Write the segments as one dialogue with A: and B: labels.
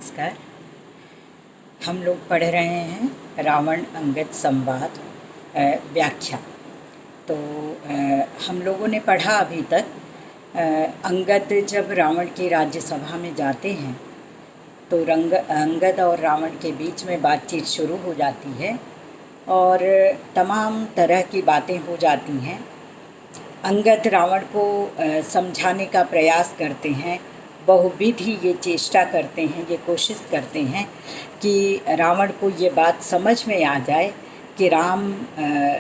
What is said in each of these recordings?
A: नमस्कार। हम लोग पढ़ रहे हैं रावण अंगद संवाद व्याख्या। तो हम लोगों ने पढ़ा अभी तक अंगद जब रावण की राज्यसभा में जाते हैं तो अंगद और रावण के बीच में बातचीत शुरू हो जाती है और तमाम तरह की बातें हो जाती हैं। अंगद रावण को समझाने का प्रयास करते हैं, बहुविधि ये चेष्टा करते हैं, ये कोशिश करते हैं कि रावण को ये बात समझ में आ जाए कि राम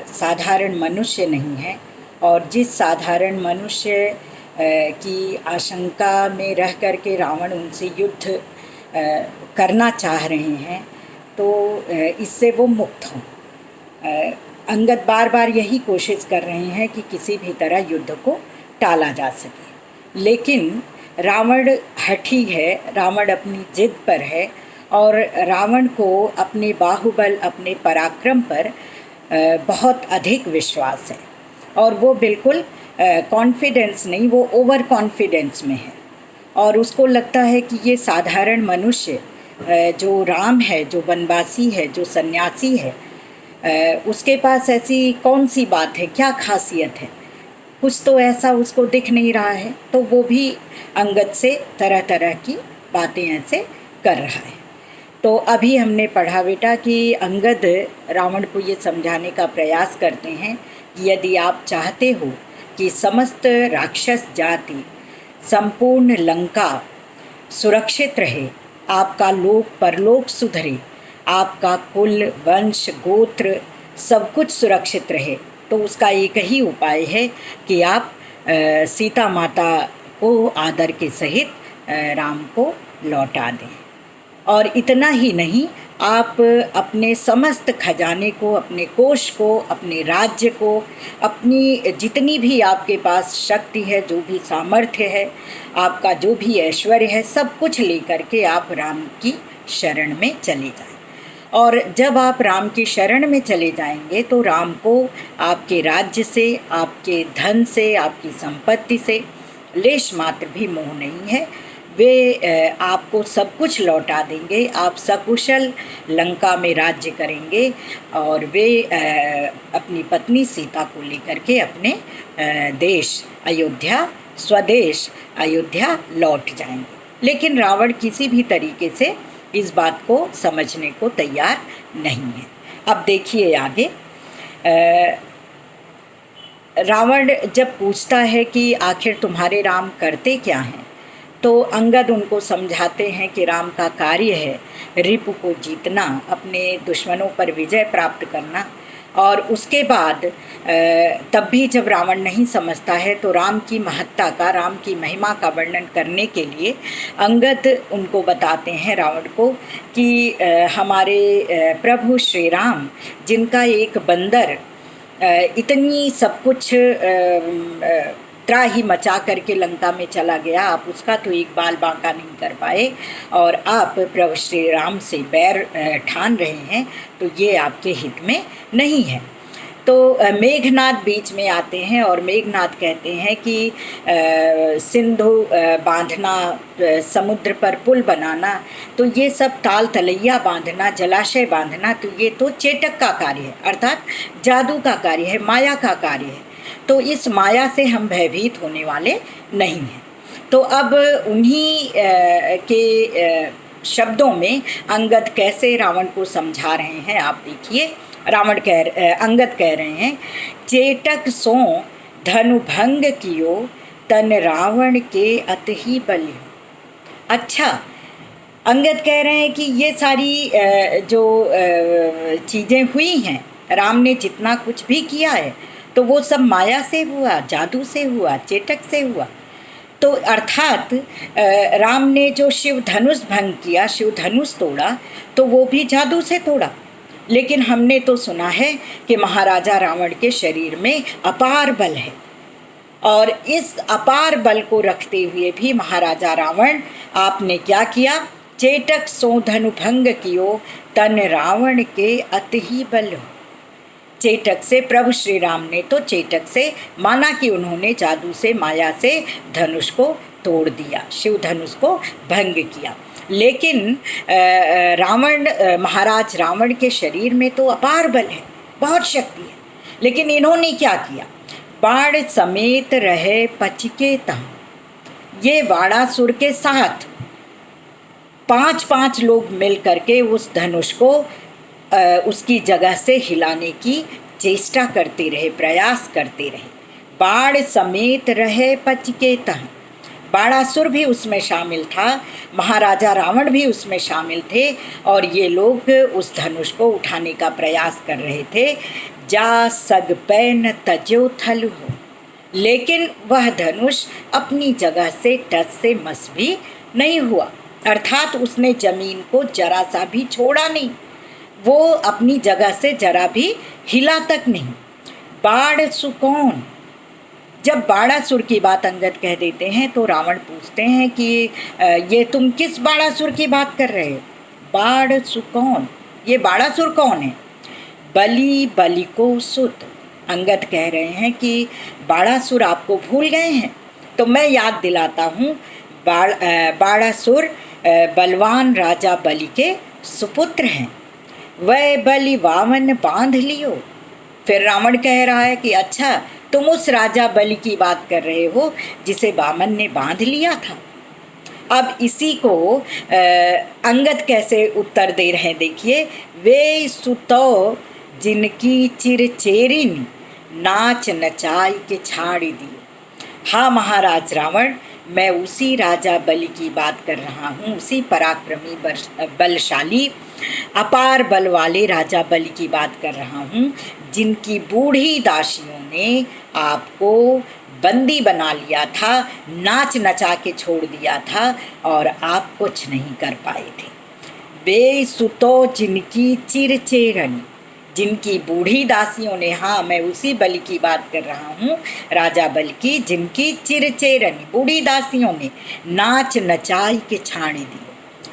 A: साधारण मनुष्य नहीं है और जिस साधारण मनुष्य की आशंका में रह कर के रावण उनसे युद्ध करना चाह रहे हैं तो इससे वो मुक्त हों। अंगद बार बार यही कोशिश कर रहे हैं कि किसी भी तरह युद्ध को टाला जा सके, लेकिन रावण हठी है, रावण अपनी जिद पर है और रावण को अपने बाहुबल, अपने पराक्रम पर बहुत अधिक विश्वास है और वो बिल्कुल कॉन्फिडेंस नहीं, वो ओवर कॉन्फिडेंस में है और उसको लगता है कि ये साधारण मनुष्य जो राम है, जो वनवासी है, जो सन्यासी है, उसके पास ऐसी कौन सी बात है, क्या खासियत है, कुछ तो ऐसा उसको दिख नहीं रहा है। तो वो भी अंगद से तरह तरह की बातें ऐसे कर रहा है। तो अभी हमने पढ़ा बेटा कि अंगद रावण को ये समझाने का प्रयास करते हैं कि यदि आप चाहते हो कि समस्त राक्षस जाति, संपूर्ण लंका सुरक्षित रहे, आपका लोक परलोक सुधरे, आपका कुल वंश गोत्र सब कुछ सुरक्षित रहे, तो उसका एक ही उपाय है कि आप सीता माता को आदर के सहित राम को लौटा दें। और इतना ही नहीं, आप अपने समस्त खजाने को, अपने कोष को, अपने राज्य को, अपनी जितनी भी आपके पास शक्ति है, जो भी सामर्थ्य है, आपका जो भी ऐश्वर्य है, सब कुछ लेकर के आप राम की शरण में चले जाएं। और जब आप राम की शरण में चले जाएंगे तो राम को आपके राज्य से, आपके धन से, आपकी संपत्ति से लेश मात्र भी मोह नहीं है। वे आपको सब कुछ लौटा देंगे, आप सकुशल लंका में राज्य करेंगे और वे अपनी पत्नी सीता को लेकर के अपने देश अयोध्या, स्वदेश अयोध्या लौट जाएंगे। लेकिन रावण किसी भी तरीके से इस बात को समझने को तैयार नहीं है। अब देखिए आगे, रावण जब पूछता है कि आखिर तुम्हारे राम करते क्या हैं, तो अंगद उनको समझाते हैं कि राम का कार्य है रिपु को जीतना, अपने दुश्मनों पर विजय प्राप्त करना। और उसके बाद तब भी जब रावण नहीं समझता है तो राम की महत्ता का, राम की महिमा का वर्णन करने के लिए अंगद उनको बताते हैं रावण को कि हमारे प्रभु श्री राम, जिनका एक बंदर इतनी सब कुछ त्राही मचा करके लंका में चला गया, आप उसका तो एक बाल बांका नहीं कर पाए और आप प्रभु श्री राम से बैर ठान रहे हैं, तो ये आपके हित में नहीं है। तो मेघनाद बीच में आते हैं और मेघनाद कहते हैं कि सिंधु बांधना, समुद्र पर पुल बनाना, तो ये सब ताल तलैया बांधना, जलाशय बांधना, तो ये तो चेटक का कार्य है, अर्थात जादू का कार्य है, माया का कार्य है। तो इस माया से हम भयभीत होने वाले नहीं हैं। तो अब उन्हीं के शब्दों में अंगद कैसे रावण को समझा रहे हैं, आप देखिए। अंगद कह रहे हैं, चेटक सो धनु भंग कियो, तन रावण के अतहि बलियो। अच्छा, अंगद कह रहे हैं कि ये सारी जो चीज़ें हुई हैं, राम ने जितना कुछ भी किया है तो वो सब माया से हुआ, जादू से हुआ, चेटक से हुआ। तो अर्थात राम ने जो शिव धनुष भंग किया, शिव धनुष तोड़ा, तो वो भी जादू से तोड़ा। लेकिन हमने तो सुना है कि महाराजा रावण के शरीर में अपार बल है और इस अपार बल को रखते हुए भी महाराजा रावण, आपने क्या किया? चेटक सो धनु भंग कियो, तन रावण के अतहि बल। चेटक से, प्रभु श्री राम ने तो चेटक से, माना कि उन्होंने जादू से, माया से धनुष को तोड़ दिया, शिव धनुष को भंग किया। लेकिन रावण महाराज रावण के शरीर में तो अपार बल है, बहुत शक्ति है, लेकिन इन्होंने क्या किया? बाण समेत रहे पचके तहाँ। ये बाणासुर के साथ 5-5 लोग मिल करके उस धनुष को उसकी जगह से हिलाने की चेष्टा करते रहे, प्रयास करते रहे। बाण समेत रहे पचके तहाँ। बाणासुर भी उसमें शामिल था, महाराजा रावण भी उसमें शामिल थे, और ये लोग उस धनुष को उठाने का प्रयास कर रहे थे। जा सग पैन तजो थल हो, लेकिन वह धनुष अपनी जगह से टस से मस भी नहीं हुआ, अर्थात उसने जमीन को जरा सा भी छोड़ा नहीं, वो अपनी जगह से जरा भी हिला तक नहीं। बाण सुकौन। जब बाणासुर की बात अंगद कह देते हैं तो रावण पूछते हैं कि ये तुम किस बाणासुर की बात कर रहे हो? बाण सुकौन, ये बाणासुर कौन है? बलि बलि को सुत। अंगद कह रहे हैं कि बाणासुर आपको भूल गए हैं, तो मैं याद दिलाता हूँ। बाणासुर बलवान राजा बलि के सुपुत्र हैं। वह बलि वामन बांध लियो। फिर रावण कह रहा है कि अच्छा, तुम उस राजा बलि की बात कर रहे हो जिसे वामन ने बांध लिया था। अब इसी को अंगद कैसे उत्तर दे रहे हैं, देखिए। वे सुतो जिनकी चिरचेरिन नाच नचाई के छाड़ी दी। हाँ महाराज रावण, मैं उसी राजा बलि की बात कर रहा हूँ, उसी पराक्रमी बलशाली अपार बल वाले राजा बलि की बात कर रहा हूँ, जिनकी बूढ़ी दासियों ने आपको बंदी बना लिया था, नाच नचा के छोड़ दिया था, और आप कुछ नहीं कर पाए थे। वे सुतो जिनकी चिरचेरनी, जिनकी बूढ़ी दासियों ने, हाँ मैं उसी बलि की बात कर रहा हूँ, राजा बलि की, जिनकी चिरचेरनी बूढ़ी दासियों ने नाच नचाई के छाड़ी दी,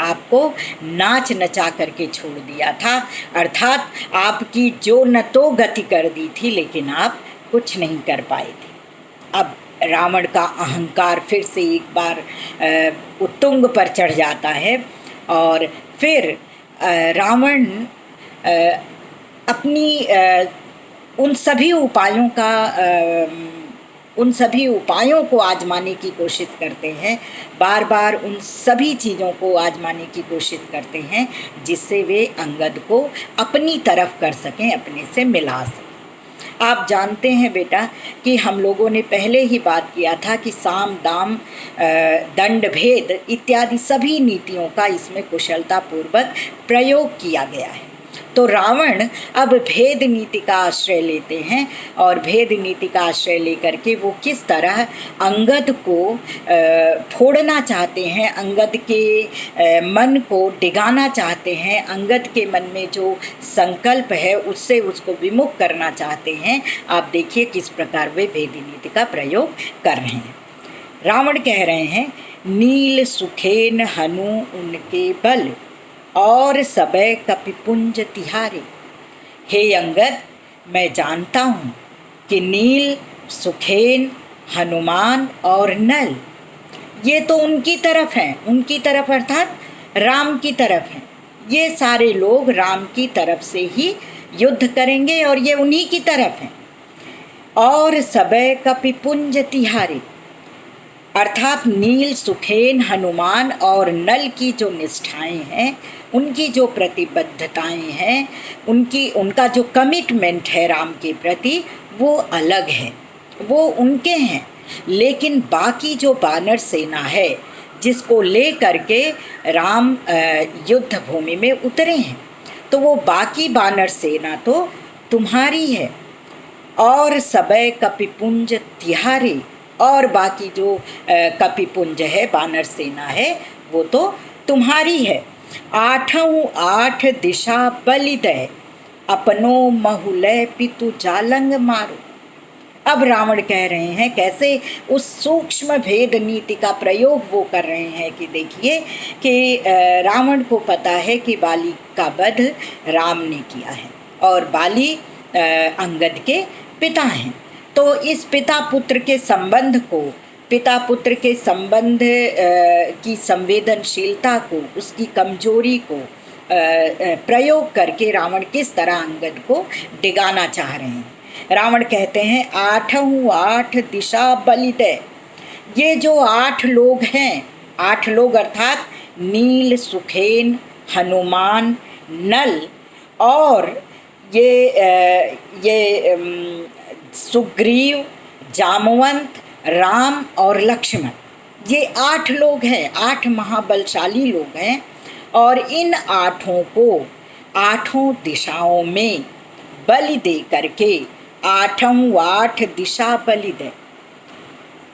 A: आपको नाच नचा करके छोड़ दिया था, अर्थात आपकी जो न तो गति कर दी थी, लेकिन आप कुछ नहीं कर पाए थे। अब रावण का अहंकार फिर से एक बार उत्तुंग पर चढ़ जाता है, और फिर रावण अपनी उन सभी उपायों को आजमाने की कोशिश करते हैं, बार बार उन सभी चीज़ों को आजमाने की कोशिश करते हैं जिससे वे अंगद को अपनी तरफ कर सकें, अपने से मिला सकें। आप जानते हैं बेटा कि हम लोगों ने पहले ही बात किया था कि साम दाम दंड भेद इत्यादि सभी नीतियों का इसमें कुशलतापूर्वक प्रयोग किया गया है। तो रावण अब भेद नीति का आश्रय लेते हैं, और भेद नीति का आश्रय लेकर के वो किस तरह अंगद को फोड़ना चाहते हैं, अंगद के मन को डिगाना चाहते हैं, अंगद के मन में जो संकल्प है उससे उसको विमुख करना चाहते हैं। आप देखिए किस प्रकार वे भेद नीति का प्रयोग कर रहे हैं। रावण कह रहे हैं, नील सुखेन हनु उनके बल और सबे कपिपुंज तिहारे। हे अंगद, मैं जानता हूँ कि नील, सुखेन, हनुमान और नल ये तो उनकी तरफ हैं, उनकी तरफ अर्थात राम की तरफ हैं। ये सारे लोग राम की तरफ से ही युद्ध करेंगे और ये उन्हीं की तरफ हैं। और सबे कपिपुंज तिहारे अर्थात नील, सुखेन, हनुमान और नल की जो निष्ठाएं हैं, उनकी जो प्रतिबद्धताएं हैं, उनका जो कमिटमेंट है राम के प्रति, वो अलग है, वो उनके हैं। लेकिन बाकी जो वानर सेना है जिसको ले करके राम युद्ध भूमि में उतरे हैं, तो वो बाकी वानर सेना तो तुम्हारी है। और सबे कपिपुंज तिहारे, और बाकी जो कपिपुंज है, वानर सेना है, वो तो तुम्हारी है। आठों आठ दिशा बलिदय, अपनो महुलय पितु जालंग मारो। अब रावण कह रहे हैं कैसे उस सूक्ष्म भेद नीति का प्रयोग वो कर रहे हैं कि देखिए कि रावण को पता है कि बाली का वध राम ने किया है, और बाली अंगद के पिता हैं। तो इस पिता पुत्र के संबंध को पिता पुत्र के संबंध की संवेदनशीलता को, उसकी कमजोरी को प्रयोग करके रावण किस तरह अंगद को डिगाना चाह रहे हैं। रावण कहते हैं, आठों आठ दिशा बलिदय। ये जो 8 लोग हैं, 8 लोग अर्थात नील, सुखेन, हनुमान, नल और ये सुग्रीव, जामवंत, राम और लक्ष्मण, ये 8 लोग हैं, 8 महाबलशाली लोग हैं। और इन 8 को 8 दिशाओं में बलि दे करके, 8 दिशा बलि दे,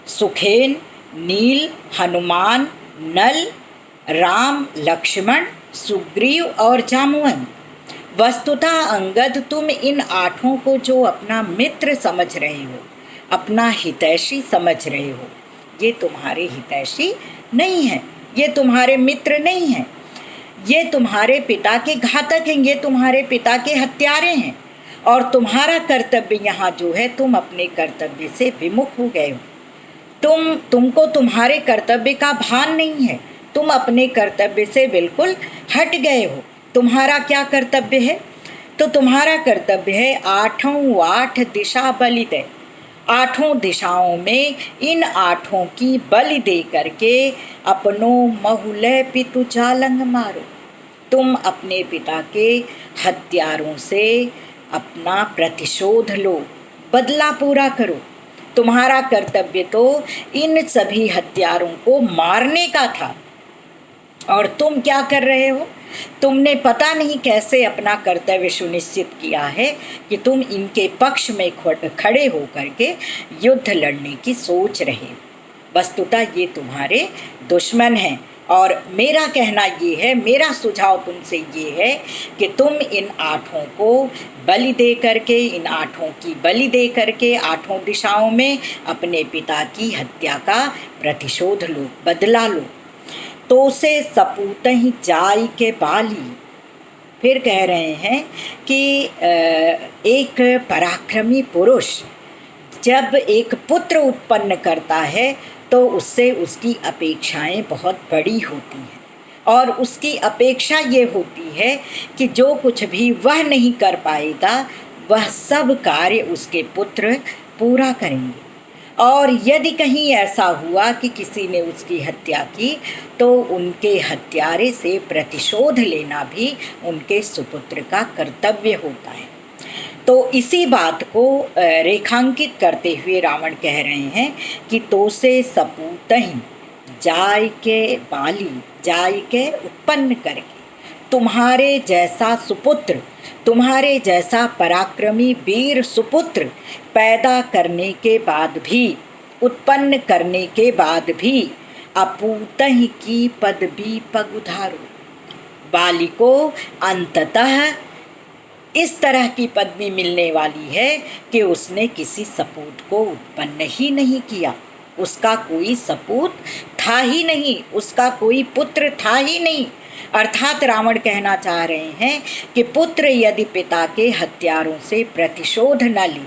A: सुखेन, नील, हनुमान, नल, राम, लक्ष्मण, सुग्रीव और जामवंत। वस्तुतः अंगद, तुम इन 8 को जो अपना मित्र समझ रहे हो, अपना हितैषी समझ रहे हो, ये तुम्हारे हितैषी नहीं है, ये तुम्हारे मित्र नहीं हैं, ये तुम्हारे पिता के घातक हैं, ये तुम्हारे पिता के हत्यारे हैं। और तुम्हारा कर्तव्य यहाँ जो है, तुम अपने कर्तव्य से विमुख हो गए हो। तुमको तुम्हारे कर्तव्य का भान नहीं है, तुम अपने कर्तव्य से बिल्कुल हट गए हो। तुम्हारा क्या कर्तव्य है? तो तुम्हारा कर्तव्य है 8 दिशा बलि दे। 8 दिशाओं में इन 8 की बलि दे करके अपनो महुलय पितु जालंग मारो। तुम अपने पिता के हत्यारों से अपना प्रतिशोध लो, बदला पूरा करो। तुम्हारा कर्तव्य तो इन सभी हत्यारों को मारने का था, और तुम क्या कर रहे हो? तुमने पता नहीं कैसे अपना कर्तव्य सुनिश्चित किया है कि तुम इनके पक्ष में खड़े हो करके युद्ध लड़ने की सोच रहे हो। वस्तुतः ये तुम्हारे दुश्मन हैं। और मेरा कहना ये है, मेरा सुझाव तुमसे ये है कि तुम इन 8 को बलि दे करके, इन 8 की बलि दे करके 8 दिशाओं में अपने पिता की हत्या का प्रतिशोध लो, बदला लो। तो से सपूत ही जाई के बाली। फिर कह रहे हैं कि एक पराक्रमी पुरुष जब एक पुत्र उत्पन्न करता है तो उससे उसकी अपेक्षाएं बहुत बड़ी होती हैं, और उसकी अपेक्षा ये होती है कि जो कुछ भी वह नहीं कर पाएगा, वह सब कार्य उसके पुत्र पूरा करेंगे। और यदि कहीं ऐसा हुआ कि किसी ने उसकी हत्या की, तो उनके हत्यारे से प्रतिशोध लेना भी उनके सुपुत्र का कर्तव्य होता है। तो इसी बात को रेखांकित करते हुए रावण कह रहे हैं कि तो से सपूत ही जाय के बाली, जाय के उत्पन्न करके, तुम्हारे जैसा सुपुत्र, तुम्हारे जैसा पराक्रमी वीर सुपुत्र पैदा करने के बाद भी, उत्पन्न करने के बाद भी, अपूतहि की पदवी पगुधारो। बाली को अंततः इस तरह की पदवी मिलने वाली है कि उसने किसी सपूत को उत्पन्न ही नहीं किया, उसका कोई सपूत था ही नहीं, उसका कोई पुत्र था ही नहीं। अर्थात रावण कहना चाह रहे हैं कि पुत्र यदि पिता के हत्यारों से प्रतिशोध न ले,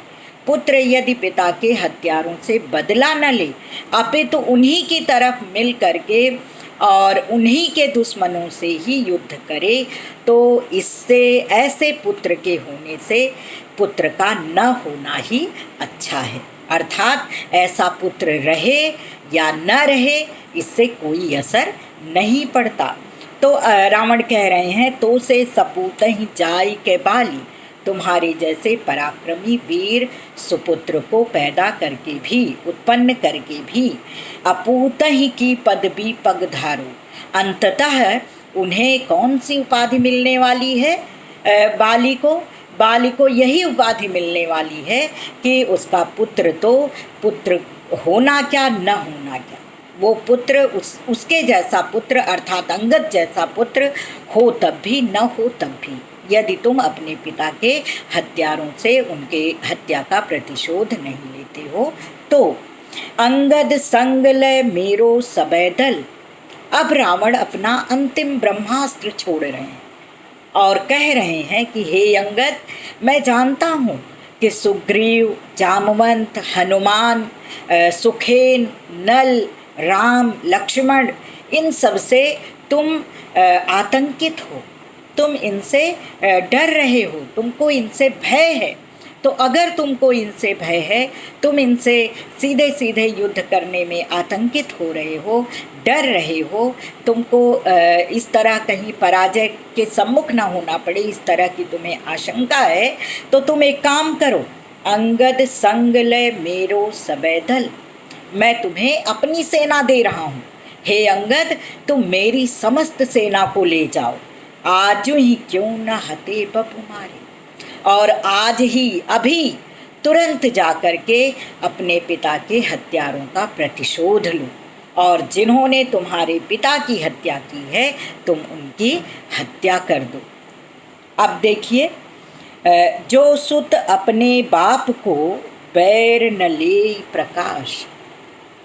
A: पुत्र यदि पिता के हत्यारों से बदला न ले, अपितु उन्हीं की तरफ मिल करके और उन्हीं के दुश्मनों से ही युद्ध करे, तो इससे, ऐसे पुत्र के होने से पुत्र का न होना ही अच्छा है। अर्थात ऐसा पुत्र रहे या न रहे, इससे कोई असर नहीं पड़ता। तो रावण कह रहे हैं, तो से सपूत ही जाई के बाली, तुम्हारे जैसे पराक्रमी वीर सुपुत्र को पैदा करके भी, उत्पन्न करके भी, अपूत ही की पदवी पगधारो, अंततः उन्हें कौन सी उपाधि मिलने वाली है? बाली को यही उपाधि मिलने वाली है कि उसका पुत्र, तो पुत्र होना क्या न होना क्या, वो पुत्र उसके जैसा पुत्र अर्थात अंगद जैसा पुत्र हो तब भी, न हो तब भी, यदि तुम अपने पिता के हत्यारों से उनके हत्या का प्रतिशोध नहीं लेते हो तो। अंगद संग लय मेरो सबैदल। अब रावण अपना अंतिम ब्रह्मास्त्र छोड़ रहे हैं और कह रहे हैं कि हे अंगद, मैं जानता हूँ कि सुग्रीव, जामवंत, हनुमान, सुखेन, नल, राम, लक्ष्मण, इन सब से तुम आतंकित हो, तुम इनसे डर रहे हो, तुमको इनसे भय है। तो अगर तुमको इनसे भय है, तुम इनसे सीधे सीधे युद्ध करने में आतंकित हो रहे हो, डर रहे हो, तुमको इस तरह कहीं पराजय के सम्मुख ना होना पड़े, इस तरह की तुम्हें आशंका है, तो तुम एक काम करो, अंगद संग ले मेरो सबे दल, मैं तुम्हें अपनी सेना दे रहा हूँ। हे अंगद, तुम मेरी समस्त सेना को ले जाओ, आज ही क्यों न हते बपु मारे, और आज ही अभी तुरंत जाकर के अपने पिता के हत्यारों का प्रतिशोध लो, और जिन्होंने तुम्हारे पिता की हत्या की है तुम उनकी हत्या कर दो। अब देखिए, जो सुत अपने बाप को बैर न ले प्रकाश,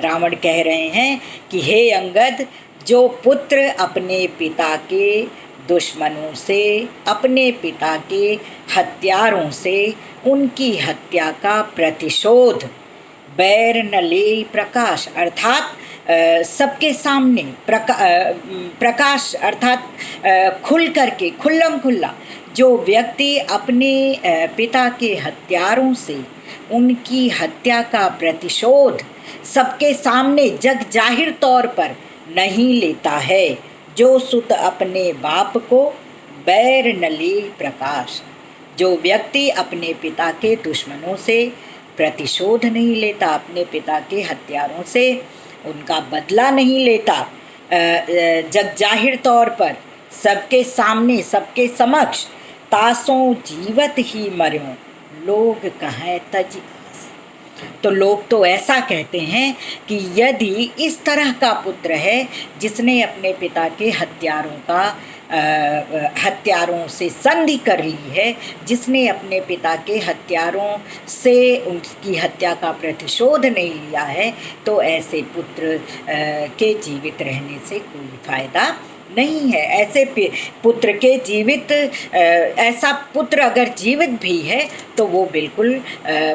A: रावण कह रहे हैं कि हे अंगद, जो पुत्र अपने पिता के दुश्मनों से, अपने पिता के हत्यारों से उनकी हत्या का प्रतिशोध, बैर न ले प्रकाश अर्थात सबके सामने, प्रकाश अर्थात खुल करके, खुल्लम खुल्ला, जो व्यक्ति अपने पिता के हत्यारों से उनकी हत्या का प्रतिशोध सबके सामने जग जाहिर तौर पर नहीं लेता है, जो सुत अपने बाप को बैर न ले प्रकाश, जो व्यक्ति अपने पिता के दुश्मनों से प्रतिशोध नहीं लेता, अपने पिता के हत्यारों से उनका बदला नहीं लेता, जग जाहिर तौर पर सबके सामने, सबके समक्ष, तासों जीवत ही मर्यों लोग कहें तज आस। तो लोग तो ऐसा कहते हैं कि यदि इस तरह का पुत्र है जिसने अपने पिता के हत्यारों से संधि कर ली है, जिसने अपने पिता के हत्यारों से उनकी हत्या का प्रतिशोध नहीं लिया है, तो ऐसे पुत्र के जीवित रहने से कोई फायदा नहीं है। ऐसे पुत्र के जीवित, ऐसा पुत्र अगर जीवित भी है तो वो बिल्कुल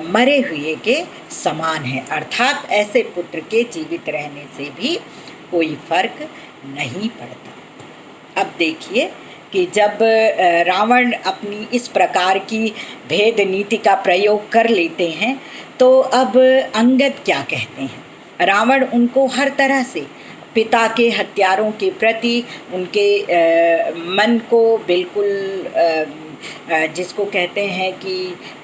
A: मरे हुए के समान है, अर्थात ऐसे पुत्र के जीवित रहने से भी कोई फर्क नहीं पड़ता। अब देखिए कि जब रावण अपनी इस प्रकार की भेद नीति का प्रयोग कर लेते हैं तो अब अंगद क्या कहते हैं। रावण उनको हर तरह से पिता के हत्यारों के प्रति उनके मन को बिल्कुल जिसको कहते हैं कि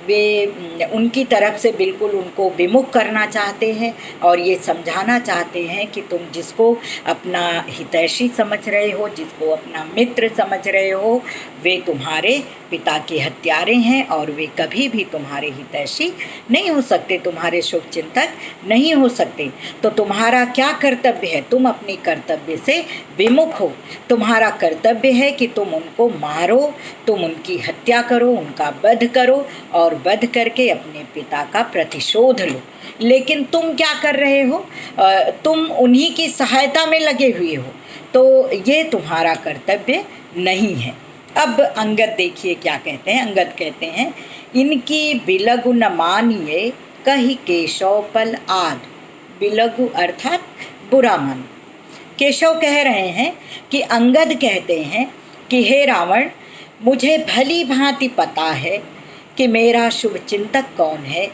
A: वे उनकी तरफ से बिल्कुल उनको विमुख करना चाहते हैं और ये समझाना चाहते हैं कि तुम जिसको अपना हितैषी समझ रहे हो, जिसको अपना मित्र समझ रहे हो, वे तुम्हारे पिता के हत्यारे हैं और वे कभी भी तुम्हारे हितैषी नहीं हो सकते, तुम्हारे शुभ चिंतक नहीं हो सकते। तो तुम्हारा क्या कर्तव्य है? तुम अपनी कर्तव्य से विमुख हो। तुम्हारा कर्तव्य है कि तुम उनको मारो, तुम उनकी हत्या करो, उनका वध करो और वध करके अपने पिता का प्रतिशोध लो। लेकिन तुम क्या कर रहे हो? तुम उन्हीं की सहायता में लगे हुए हो, तो ये तुम्हारा कर्तव्य नहीं है। अब अंगद देखिए क्या कहते हैं। अंगद कहते हैं, इनकी बिलगु न मानिए कही केशव पल आद। बिलगु अर्थात बुरा मन। केशव कह रहे हैं कि अंगद कहते हैं कि हे रावण, मुझे भली भांति पता है कि मेरा शुभ चिंतक कौन है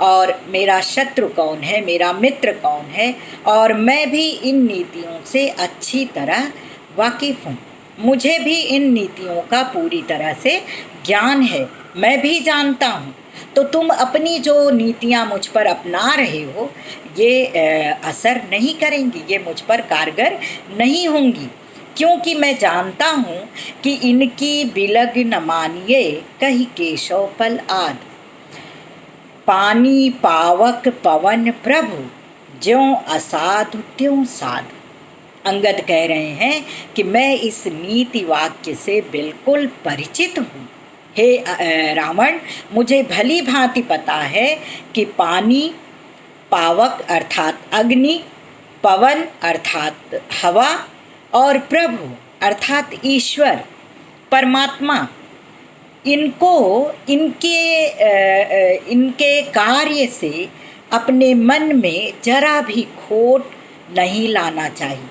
A: और मेरा शत्रु कौन है, मेरा मित्र कौन है, और मैं भी इन नीतियों से अच्छी तरह वाकिफ़ हूँ। मुझे भी इन नीतियों का पूरी तरह से ज्ञान है, मैं भी जानता हूँ। तो तुम अपनी जो नीतियाँ मुझ पर अपना रहे हो ये असर नहीं करेंगी, ये मुझ पर कारगर नहीं होंगी, क्योंकि मैं जानता हूँ कि इनकी बिलग न मानिए कही केशव पल आद। पानी पावक पवन प्रभु ज्यों असाधु त्यों साधु। अंगद कह रहे हैं कि मैं इस नीति वाक्य से बिल्कुल परिचित हूँ। हे रावण, मुझे भली भांति पता है कि पानी, पावक अर्थात अग्नि, पवन अर्थात हवा और प्रभु अर्थात ईश्वर परमात्मा इनको इनके कार्य से अपने मन में जरा भी खोट नहीं लाना चाहिए,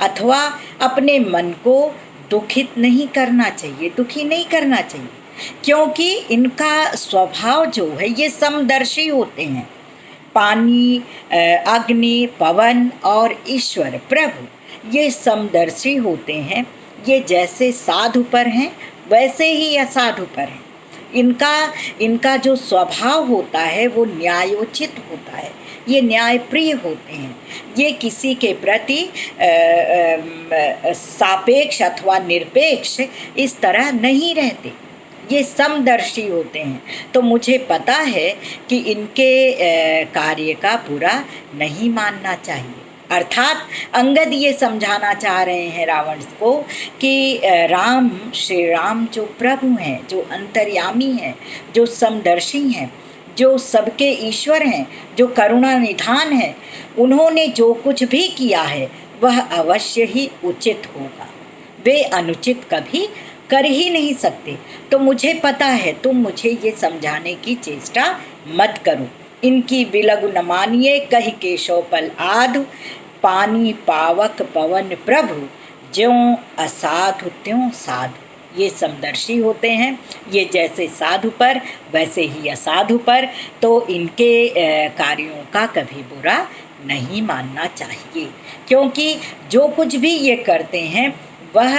A: अथवा अपने मन को दुखित नहीं करना चाहिए, दुखी नहीं करना चाहिए, क्योंकि इनका स्वभाव जो है ये समदर्शी होते हैं। पानी, अग्नि, पवन और ईश्वर प्रभु ये समदर्शी होते हैं। ये जैसे साधु पर हैं वैसे ही असाधु पर हैं। इनका जो स्वभाव होता है वो न्यायोचित होता है, ये न्यायप्रिय होते हैं। ये किसी के प्रति सापेक्ष अथवा निरपेक्ष इस तरह नहीं रहते, ये समदर्शी होते हैं। तो मुझे पता है कि इनके कार्य का बुरा नहीं मानना चाहिए। अर्थात अंगद ये समझाना चाह रहे हैं रावण को कि श्री राम जो प्रभु हैं, जो अंतर्यामी हैं, जो समदर्शी हैं, जो सबके ईश्वर हैं, जो करुणा निधान हैं, उन्होंने जो कुछ भी किया है वह अवश्य ही उचित होगा। वे अनुचित कभी कर ही नहीं सकते। तो मुझे पता है, तुम मुझे ये समझाने की चेष्टा मत करो। इनकी बिलगु न मानिए, कही केशव पल आधु, पानी पावक पवन प्रभु, ज्यों असाधु त्यों साधु। ये समदर्शी होते हैं, ये जैसे साधु पर वैसे ही असाधु पर। तो इनके कार्यों का कभी बुरा नहीं मानना चाहिए, क्योंकि जो कुछ भी ये करते हैं वह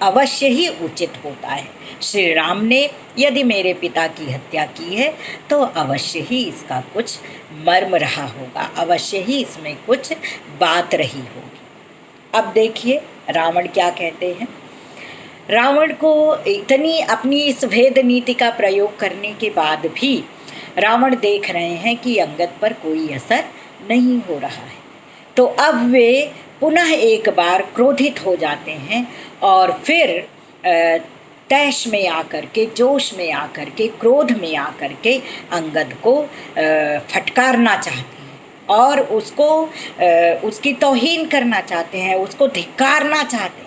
A: अवश्य ही उचित होता है। श्री राम ने यदि मेरे पिता की हत्या की है तो अवश्य ही इसका कुछ मर्म रहा होगा, अवश्य ही इसमें कुछ बात रही होगी। अब देखिए रावण क्या कहते हैं। रावण को इतनी अपनी इस भेद नीति का प्रयोग करने के बाद भी रावण देख रहे हैं कि अंगद पर कोई असर नहीं हो रहा है। तो अब वे पुनः एक बार क्रोधित हो जाते हैं और फिर तैश में आकर के, जोश में आकर के, क्रोध में आकर के अंगद को फटकारना चाहते हैं और उसको उसकी तौहीन करना चाहते हैं, उसको धिक्कारना चाहते हैं।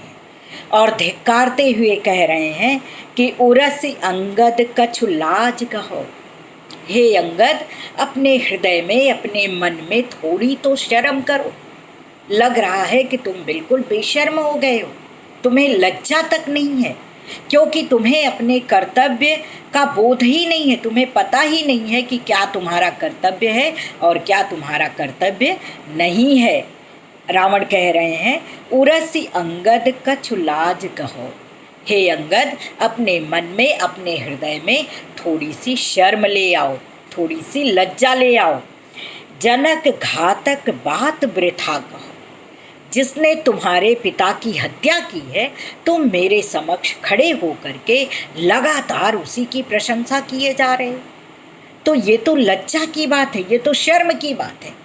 A: और धिक्कारते हुए कह रहे हैं कि उरसी अंगद कछु लाज कहो। हे अंगद, अपने हृदय में, अपने मन में थोड़ी तो शर्म करो। लग रहा है कि तुम बिल्कुल बेशर्म हो गए हो, तुम्हें लज्जा तक नहीं है, क्योंकि तुम्हें अपने कर्तव्य का बोध ही नहीं है। तुम्हें पता ही नहीं है कि क्या तुम्हारा कर्तव्य है और क्या तुम्हारा कर्तव्य नहीं है। रावण कह रहे हैं उरसी अंगद कछु लाज कहो। हे अंगद, अपने मन में, अपने हृदय में थोड़ी सी शर्म ले आओ, थोड़ी सी लज्जा ले आओ। जनक घातक बात वृथा कहो। जिसने तुम्हारे पिता की हत्या की है, तुम मेरे समक्ष खड़े होकर के लगातार उसी की प्रशंसा किए जा रहे हो। तो ये तो लज्जा की बात है, ये तो शर्म की बात है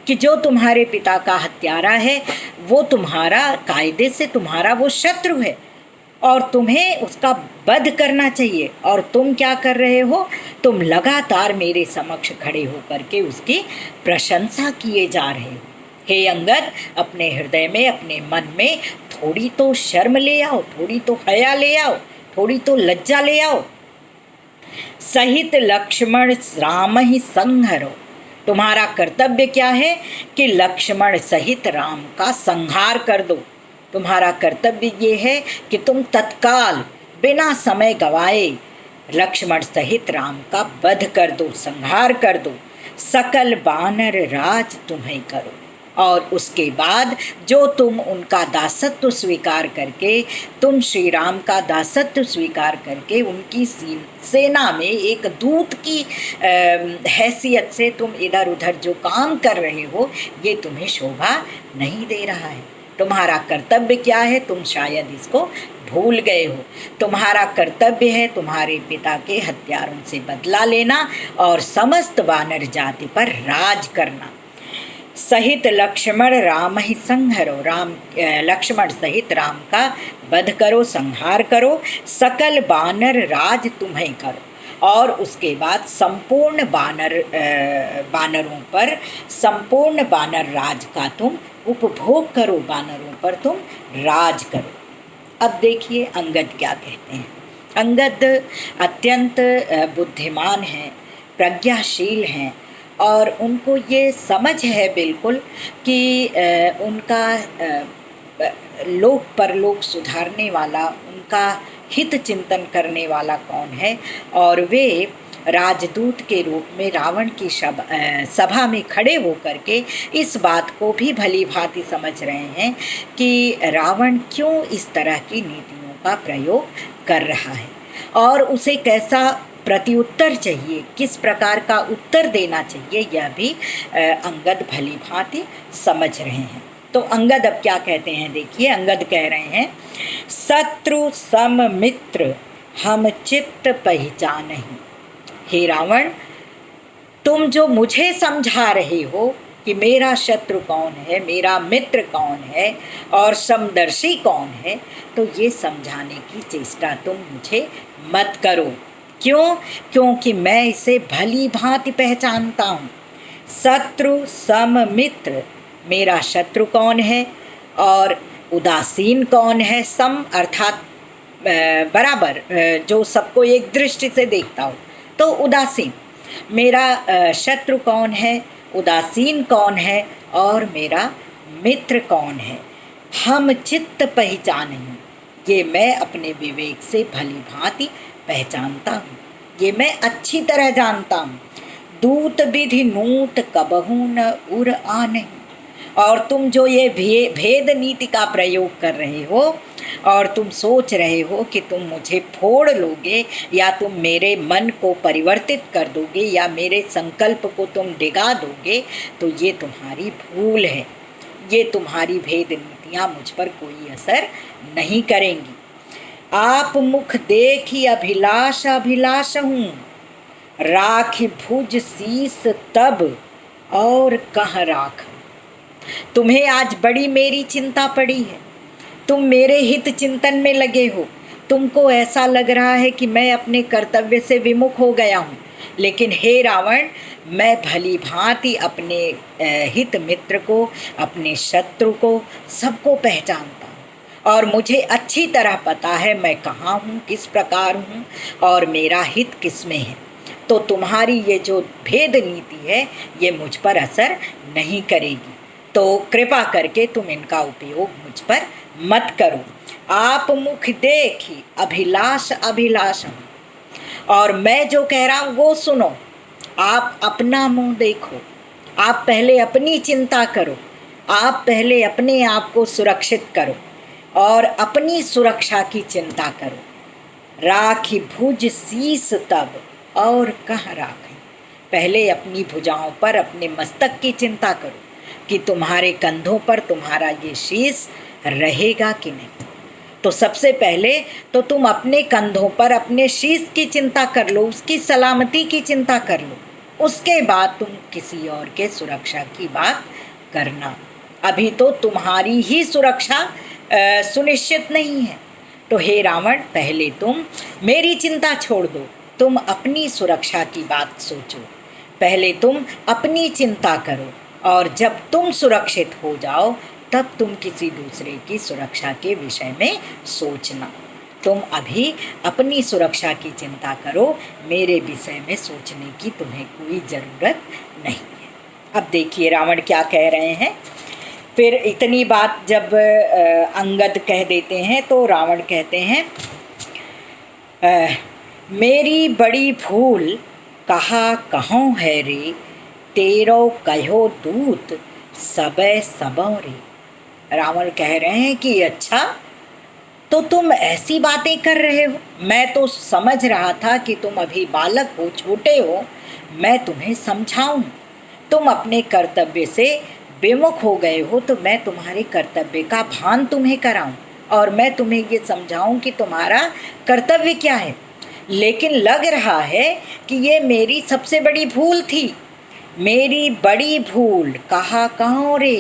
A: कि जो तुम्हारे पिता का हत्यारा है वो तुम्हारा, कायदे से तुम्हारा वो शत्रु है और तुम्हें उसका वध करना चाहिए। और तुम क्या कर रहे हो? तुम लगातार मेरे समक्ष खड़े होकर के उसकी प्रशंसा किए जा रहे हो। हे अंगद, अपने हृदय में, अपने मन में थोड़ी तो शर्म ले आओ, थोड़ी तो हया ले आओ, थोड़ी तो लज्जा ले आओ। सहित लक्ष्मण राम ही संहरो। तुम्हारा कर्तव्य क्या है कि लक्ष्मण सहित राम का संहार कर दो। तुम्हारा कर्तव्य ये है कि तुम तत्काल बिना समय गवाए लक्ष्मण सहित राम का वध कर दो, संहार कर दो। सकल बानर राज तुम्हें करो। और उसके बाद जो तुम उनका दासत्व स्वीकार करके, तुम श्री राम का दासत्व स्वीकार करके उनकी सेना में एक दूत की हैसियत से तुम इधर उधर जो काम कर रहे हो, ये तुम्हें शोभा नहीं दे रहा है। तुम्हारा कर्तव्य क्या है, तुम शायद इसको भूल गए हो। तुम्हारा कर्तव्य है तुम्हारे पिता के हत्यारों से बदला लेना और समस्त वानर जाति पर राज करना। सहित लक्ष्मण राम ही संहरो। लक्ष्मण सहित राम का वध करो, संहार करो। सकल बानर राज तुम्हें करो। और उसके बाद संपूर्ण बानरों पर, संपूर्ण बानर राज का तुम उपभोग करो, बानरों पर तुम राज करो। अब देखिए अंगद क्या कहते हैं। अंगद अत्यंत बुद्धिमान हैं, प्रज्ञाशील हैं और उनको ये समझ है बिल्कुल कि उनका लोक परलोक सुधारने वाला, उनका हित चिंतन करने वाला कौन है। और वे राजदूत के रूप में रावण की सभा में खड़े होकर के इस बात को भी भली भांति समझ रहे हैं कि रावण क्यों इस तरह की नीतियों का प्रयोग कर रहा है और उसे कैसा प्रत्युत्तर चाहिए, किस प्रकार का उत्तर देना चाहिए, यह भी अंगद भली भांति समझ रहे हैं। तो अंगद अब क्या कहते हैं, देखिए अंगद कह रहे हैं, शत्रु सम मित्र हम चित्त पहचानहि। हे रावण, तुम जो मुझे समझा रहे हो कि मेरा शत्रु कौन है, मेरा मित्र कौन है और समदर्शी कौन है, तो ये समझाने की चेष्टा तुम मुझे मत करो। क्यों? क्योंकि मैं इसे भली भांति पहचानता हूँ। शत्रु सम मित्र, मेरा शत्रु कौन है और उदासीन कौन है। सम अर्थात बराबर, जो सबको एक दृष्टि से देखता हो, तो उदासीन। मेरा शत्रु कौन है, उदासीन कौन है और मेरा मित्र कौन है। हम चित्त पहचानें, ये मैं अपने विवेक से भली भांति पहचानता हूँ, ये मैं अच्छी तरह जानता हूँ। दूत विधि नूत कबहू न उर आने। और तुम जो ये भेद नीति का प्रयोग कर रहे हो और तुम सोच रहे हो कि तुम मुझे फोड़ लोगे या तुम मेरे मन को परिवर्तित कर दोगे या मेरे संकल्प को तुम डिगा दोगे, तो ये तुम्हारी भूल है। ये तुम्हारी भेद नीतियाँ मुझ पर कोई असर नहीं करेंगी। आप मुख देखी अभिलाष अभिलाष हूँ, राखी भुज शीस तब और कहाँ राख। तुम्हें आज बड़ी मेरी चिंता पड़ी है, तुम मेरे हित चिंतन में लगे हो, तुमको ऐसा लग रहा है कि मैं अपने कर्तव्य से विमुख हो गया हूँ। लेकिन हे रावण, मैं भली भांति अपने हित मित्र को, अपने शत्रु को, सबको पहचानता हूँ और मुझे अच्छी तरह पता है मैं कहाँ हूँ, किस प्रकार हूँ और मेरा हित किस में है। तो तुम्हारी ये जो भेद नीति है ये मुझ पर असर नहीं करेगी, तो कृपा करके तुम इनका उपयोग मुझ पर मत करो। आप मुख देखी अभिलाष अभिलाष हूँ, और मैं जो कह रहा हूँ वो सुनो। आप अपना मुंह देखो, आप पहले अपनी चिंता करो, आप पहले अपने आप को सुरक्षित करो और अपनी सुरक्षा की चिंता करो। राखी भुज शीस तब और कहाँ राखें। पहले अपनी भुजाओं पर, अपने मस्तक की चिंता करो कि तुम्हारे कंधों पर तुम्हारा ये शीश रहेगा कि नहीं। तो सबसे पहले तो तुम अपने कंधों पर अपने शीश की चिंता कर लो, उसकी सलामती की चिंता कर लो, उसके बाद तुम किसी और के सुरक्षा की बात करना। अभी तो तुम्हारी ही सुरक्षा सुनिश्चित नहीं है। तो हे रावण, पहले तुम मेरी चिंता छोड़ दो, तुम अपनी सुरक्षा की बात सोचो। पहले तुम अपनी चिंता करो और जब तुम सुरक्षित हो जाओ तब तुम किसी दूसरे की सुरक्षा के विषय में सोचना। तुम अभी अपनी सुरक्षा की चिंता करो, मेरे विषय में सोचने की तुम्हें कोई ज़रूरत नहीं है। अब देखिए रावण क्या कह रहे हैं। फिर इतनी बात जब अंगद कह देते हैं तो रावण कहते हैं, मेरी बड़ी भूल कहा कहूँ है रे, तेरो कहो दूत सबे सबों रे। रावण कह रहे हैं कि अच्छा, तो तुम ऐसी बातें कर रहे हो। मैं तो समझ रहा था कि तुम अभी बालक हो, छोटे हो, मैं तुम्हें समझाऊं। तुम अपने कर्तव्य से विमुख हो गए हो तो मैं तुम्हारे कर्तव्य का भान तुम्हें कराऊं और मैं तुम्हें ये समझाऊं कि तुम्हारा कर्तव्य क्या है। लेकिन लग रहा है कि ये मेरी सबसे बड़ी भूल थी। मेरी बड़ी भूल कहा कहो रे,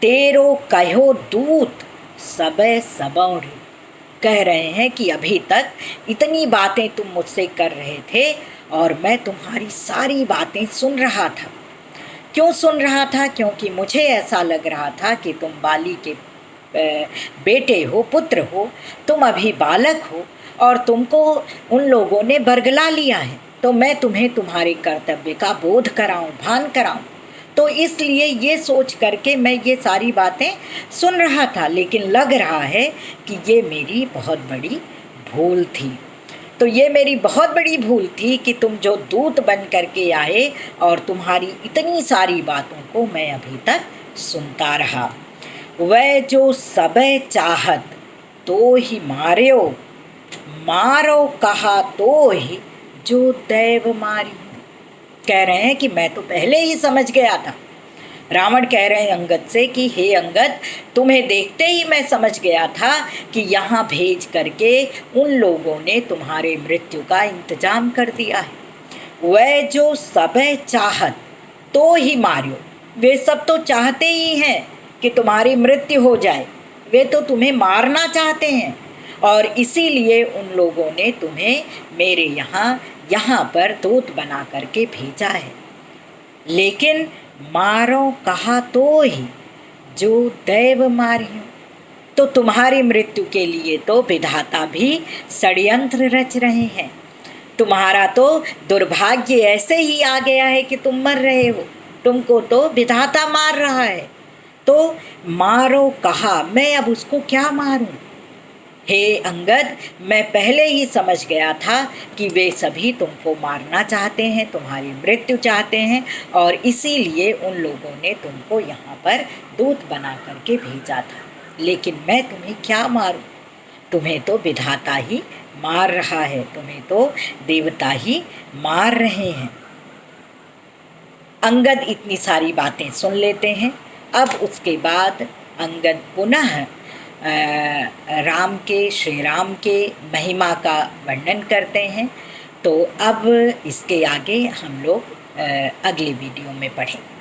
A: तेरो कहो दूत सबे सबों रे। कह रहे हैं कि अभी तक इतनी बातें तुम मुझसे कर रहे थे और मैं तुम्हारी सारी बातें सुन रहा था। क्यों सुन रहा था? क्योंकि मुझे ऐसा लग रहा था कि तुम बाली के बेटे हो, पुत्र हो, तुम अभी बालक हो और तुमको उन लोगों ने बरगला लिया है, तो मैं तुम्हें तुम्हारे कर्तव्य का बोध कराऊं, भान कराऊं। तो इसलिए ये सोच करके मैं ये सारी बातें सुन रहा था, लेकिन लग रहा है कि ये मेरी बहुत बड़ी भूल थी। तो ये मेरी बहुत बड़ी भूल थी कि तुम जो दूत बन करके आए और तुम्हारी इतनी सारी बातों को मैं अभी तक सुनता रहा। वह जो सबे चाहत तो ही मार्यो, मारो कहा तो ही जो दैव मारी। कह रहे हैं कि मैं तो पहले ही समझ गया था। रावण कह रहे हैं अंगद से कि हे अंगद, तुम्हें देखते ही मैं समझ गया था कि यहाँ भेज करके उन लोगों ने तुम्हारे मृत्यु का इंतजाम कर दिया है। वह जो सबे चाहत तो ही मार्यो, वे सब तो चाहते ही हैं कि तुम्हारी मृत्यु हो जाए, वे तो तुम्हें मारना चाहते हैं और इसीलिए उन लोगों ने तुम्हें मेरे यहाँ पर दूत बना करके भेजा है। लेकिन मारो कहा तो ही जो दैव मारियो, तो तुम्हारी मृत्यु के लिए तो विधाता भी षड्यंत्र रच रहे हैं। तुम्हारा तो दुर्भाग्य ऐसे ही आ गया है कि तुम मर रहे हो, तुमको तो विधाता मार रहा है। तो मारो कहा, मैं अब उसको क्या मारूं? हे अंगद, मैं पहले ही समझ गया था कि वे सभी तुमको मारना चाहते हैं, तुम्हारी मृत्यु चाहते हैं और इसीलिए उन लोगों ने तुमको यहाँ पर दूत बना करके भेजा था। लेकिन मैं तुम्हें क्या मारूं? तुम्हें तो विधाता ही मार रहा है, तुम्हें तो देवता ही मार रहे हैं। अंगद इतनी सारी बातें सुन लेते हैं। अब उसके बाद अंगद पुनः श्री राम के महिमा का वर्णन करते हैं। तो अब इसके आगे हम लोग अगले वीडियो में पढ़ेंगे।